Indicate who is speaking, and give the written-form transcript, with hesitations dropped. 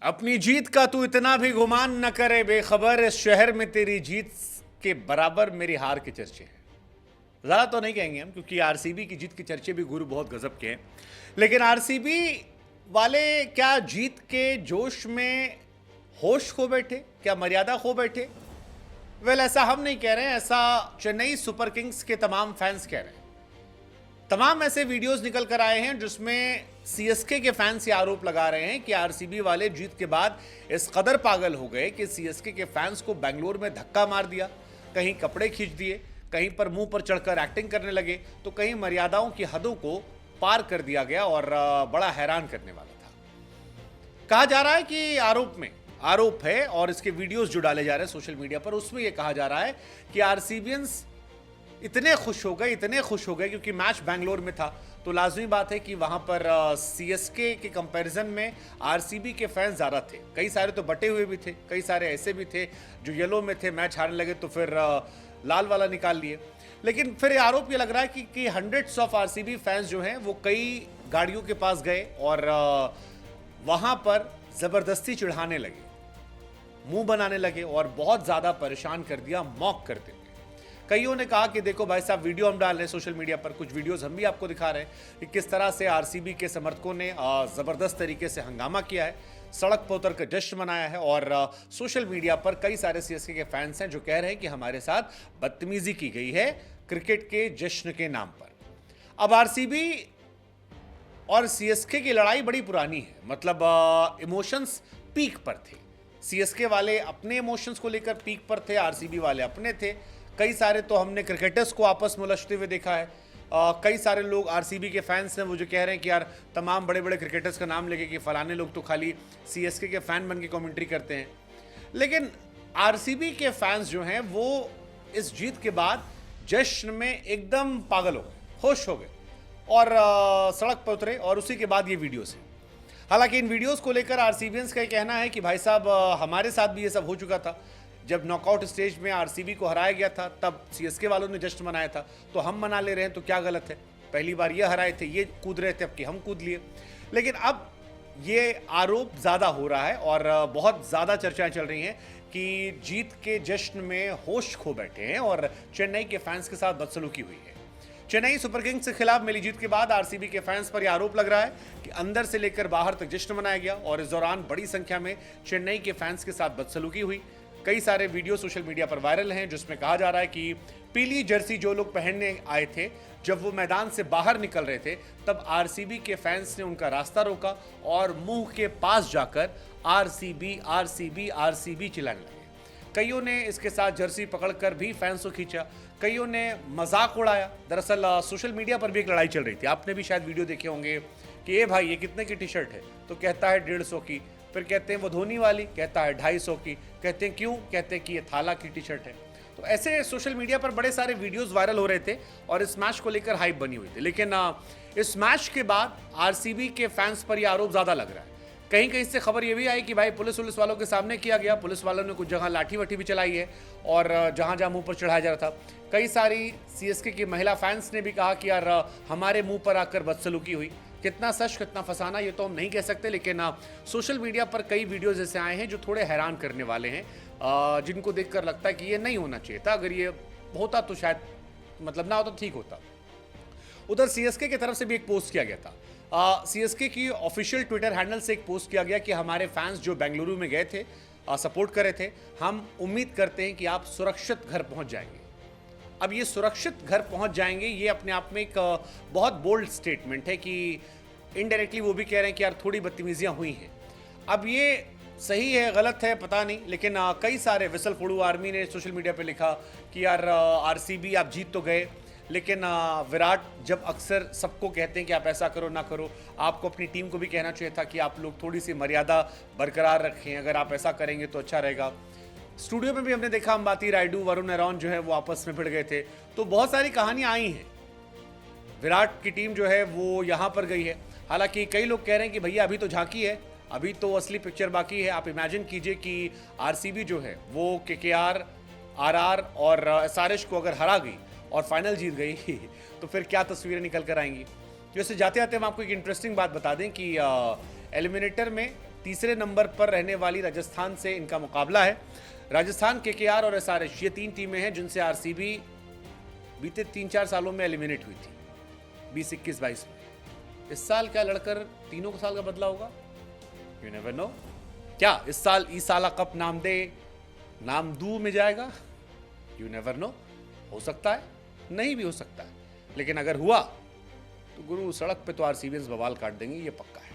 Speaker 1: अपनी जीत का तू इतना भी गुमान न करे, बेखबर इस शहर में तेरी जीत के बराबर मेरी हार के चर्चे हैं। ज़्यादा तो नहीं कहेंगे हम, क्योंकि आरसीबी की जीत के चर्चे भी गुरु बहुत गजब के हैं। लेकिन आरसीबी वाले क्या जीत के जोश में होश खो बैठे, क्या मर्यादा खो बैठे? ऐसा हम नहीं कह रहे हैं, ऐसा चेन्नई सुपर किंग्स के तमाम फैंस कह रहे हैं। तमाम ऐसे वीडियोस निकल कर आए हैं जिसमें सीएसके के फैंस ये आरोप लगा रहे हैं कि आरसीबी वाले जीत के बाद इस कदर पागल हो गए कि सीएसके के फैंस को बेंगलोर में धक्का मार दिया, कहीं कपड़े खींच दिए, कहीं पर मुंह पर चढ़कर एक्टिंग करने लगे, तो कहीं मर्यादाओं की हदों को पार कर दिया गया और बड़ा हैरान करने वाला था। कहा जा रहा है कि आरोप है और इसके वीडियोस जो डाले जा रहे हैं सोशल मीडिया पर, उसमें यह कहा जा रहा है कि आरसीबियंस इतने खुश हो गए क्योंकि मैच बैंगलोर में था, तो लाजमी बात है कि वहां पर सीएसके के कंपैरिजन में आरसीबी के फैंस ज़्यादा थे। कई सारे तो बटे हुए भी थे, कई सारे ऐसे भी थे जो येलो में थे, मैच हारने लगे तो फिर लाल वाला निकाल लिए। लेकिन फिर आरोप ये लग रहा है कि हंड्रेड्स ऑफ आरसीबी फैंस जो हैं वो कई गाड़ियों के पास गए और वहां पर ज़बरदस्ती चिढ़ाने लगे, मुंह बनाने लगे और बहुत ज़्यादा परेशान कर दिया, मॉक करते हुए। कईयों ने कहा कि देखो भाई साहब, वीडियो हम डाल रहे हैं सोशल मीडिया पर, कुछ वीडियोस हम भी आपको दिखा रहे हैं कि किस तरह से आरसीबी के समर्थकों ने ज़बरदस्त तरीके से हंगामा किया है, सड़क पर उतर कर जश्न मनाया है और सोशल मीडिया पर कई सारे सीएसके के फैंस हैं जो कह रहे हैं कि हमारे साथ बदतमीजी की गई है क्रिकेट के जश्न के नाम पर। अब आरसीबी और सीएसके की लड़ाई बड़ी पुरानी है, मतलब इमोशंस पीक पर थे। सीएसके वाले अपने इमोशंस को लेकर पीक पर थे, आरसीबी वाले अपने थे। कई सारे तो हमने क्रिकेटर्स को आपस में उलझते हुए देखा है। कई सारे लोग आरसीबी के फैंस हैं वो जो कह रहे हैं कि यार तमाम बड़े बड़े क्रिकेटर्स का नाम लेके कि फलाने लोग तो खाली सीएसके के फैन बन के कमेंट्री करते हैं। लेकिन आरसीबी के फैंस जो हैं वो इस जीत के बाद जश्न में एकदम पागल हो गए, होश हो गए और सड़क पर उतरे और उसी के बाद ये वीडियोस हैं। हालांकि इन वीडियोस को लेकर आरसीबियंस का कहना है कि भाई साहब हमारे साथ भी ये सब हो चुका था। जब नॉकआउट स्टेज में आरसीबी को हराया गया था तब सीएसके वालों ने जश्न मनाया था, तो हम मना ले रहे हैं तो क्या गलत है? पहली बार ये हराए थे, ये कूद रहे थे, अब कि हम कूद लिए। लेकिन अब ये आरोप ज़्यादा हो रहा है और बहुत ज़्यादा चर्चाएं चल रही हैं कि जीत के जश्न में होश खो बैठे हैं और चेन्नई के फैंस के साथ बदसलूकी हुई है। चेन्नई सुपर किंग्स के खिलाफ मिली जीत के बाद आरसीबी के फैंस पर यह आरोप लग रहा है कि अंदर से लेकर बाहर तक जश्न मनाया गया और इस दौरान बड़ी संख्या में चेन्नई के फैंस के साथ बदसलूकी हुई। कई सारे वीडियो सोशल मीडिया पर वायरल हैं जिसमें कहा जा रहा है कि पीली जर्सी जो लोग पहनने आए थे, जब वो मैदान से बाहर निकल रहे थे तब आरसीबी के फैंस ने उनका रास्ता रोका और मुंह के पास जाकर आरसीबी आरसीबी आरसीबी चिल्लाने लगे। कईयों ने इसके साथ जर्सी पकड़कर भी फैंस को खींचा, कईयों ने मजाक उड़ाया। दरअसल सोशल मीडिया पर भी एक लड़ाई चल रही थी, आपने भी शायद वीडियो देखे होंगे कि ए भाई ये कितने की टी शर्ट है, तो कहता है 150 की, फिर कहते हैं वो धोनी वाली, कहता है 250 की, कहते हैं क्यों, कहते हैं कि ये थाला की टी शर्ट है। तो ऐसे सोशल मीडिया पर बड़े सारे वीडियोस वायरल हो रहे थे और इस मैच को लेकर हाइप बनी हुई थी। लेकिन इस मैच के बाद आरसीबी के फैंस पर यह आरोप ज़्यादा लग रहा है। कहीं कहीं से खबर ये भी आई कि भाई पुलिस वालों के सामने किया गया, पुलिस वालों ने कुछ जगह लाठी वाठी भी चलाई है और जहाँ जहाँ मुंह पर चढ़ाया जा रहा था। कई सारी सीएसके की महिला फैंस ने भी कहा कि यार हमारे मुंह पर आकर बदसलूकी हुई। कितना सच कितना फसाना ये तो हम नहीं कह सकते, लेकिन सोशल मीडिया पर कई वीडियोज ऐसे आए हैं जो थोड़े हैरान करने वाले हैं, जिनको देखकर लगता है कि ये नहीं होना चाहिए था। अगर ये होता तो शायद मतलब ना होता तो ठीक होता। उधर सीएसके की तरफ से भी एक पोस्ट किया गया था। सीएसके की ऑफिशियल ट्विटर हैंडल से एक पोस्ट किया गया कि हमारे फैंस जो बेंगलुरु में गए थे, सपोर्ट कर रहे थे, हम उम्मीद करते हैं कि आप सुरक्षित घर पहुंच जाएंगे। अब ये सुरक्षित घर पहुंच जाएंगे, ये अपने आप में एक बहुत बोल्ड स्टेटमेंट है कि इनडायरेक्टली वो भी कह रहे हैं कि यार थोड़ी बदतमीजियां हुई हैं। अब ये सही है गलत है पता नहीं, लेकिन कई सारे विसल फोड़ू आर्मी ने सोशल मीडिया पे लिखा कि यार आरसीबी आप जीत तो गए, लेकिन विराट जब अक्सर सबको कहते हैं कि आप ऐसा करो ना करो, आपको अपनी टीम को भी कहना चाहिए था कि आप लोग थोड़ी सी मर्यादा बरकरार रखें, अगर आप ऐसा करेंगे तो अच्छा रहेगा। स्टूडियो में भी हमने देखा अंबाती रायडू, वरुण एरॉन जो है वो आपस में भिड़ गए थे, तो बहुत सारी कहानियां आई हैं। विराट की टीम जो है वो यहाँ पर गई है। हालांकि कई लोग कह रहे हैं कि भैया अभी तो झांकी है, अभी तो असली पिक्चर बाकी है। आप इमेजिन कीजिए कि आरसीबी जो है वो केकेआर, आरआर और एसआरएच को अगर हरा गई और फाइनल जीत गई तो फिर क्या तस्वीरें निकल कर आएंगी। जैसे जाते जाते हम आपको एक इंटरेस्टिंग बात बता दें कि एलिमिनेटर में तीसरे नंबर पर रहने वाली राजस्थान से इनका मुकाबला है। राजस्थान, केकेआर और एसआरएच ये 3 टीमें हैं जिनसे आरसीबी बीते 3-4 सालों में एलिमिनेट हुई थी, 20, 21, 22 में। इस साल क्या लड़कर तीनों को साल का बदला होगा? You never know. क्या इस साल ईसाला कप नामदू में जाएगा? You never know. हो सकता है, नहीं भी हो सकता है, लेकिन अगर हुआ तो गुरु सड़क पे तो आरसीबी बवाल काट देंगे, ये पक्का है।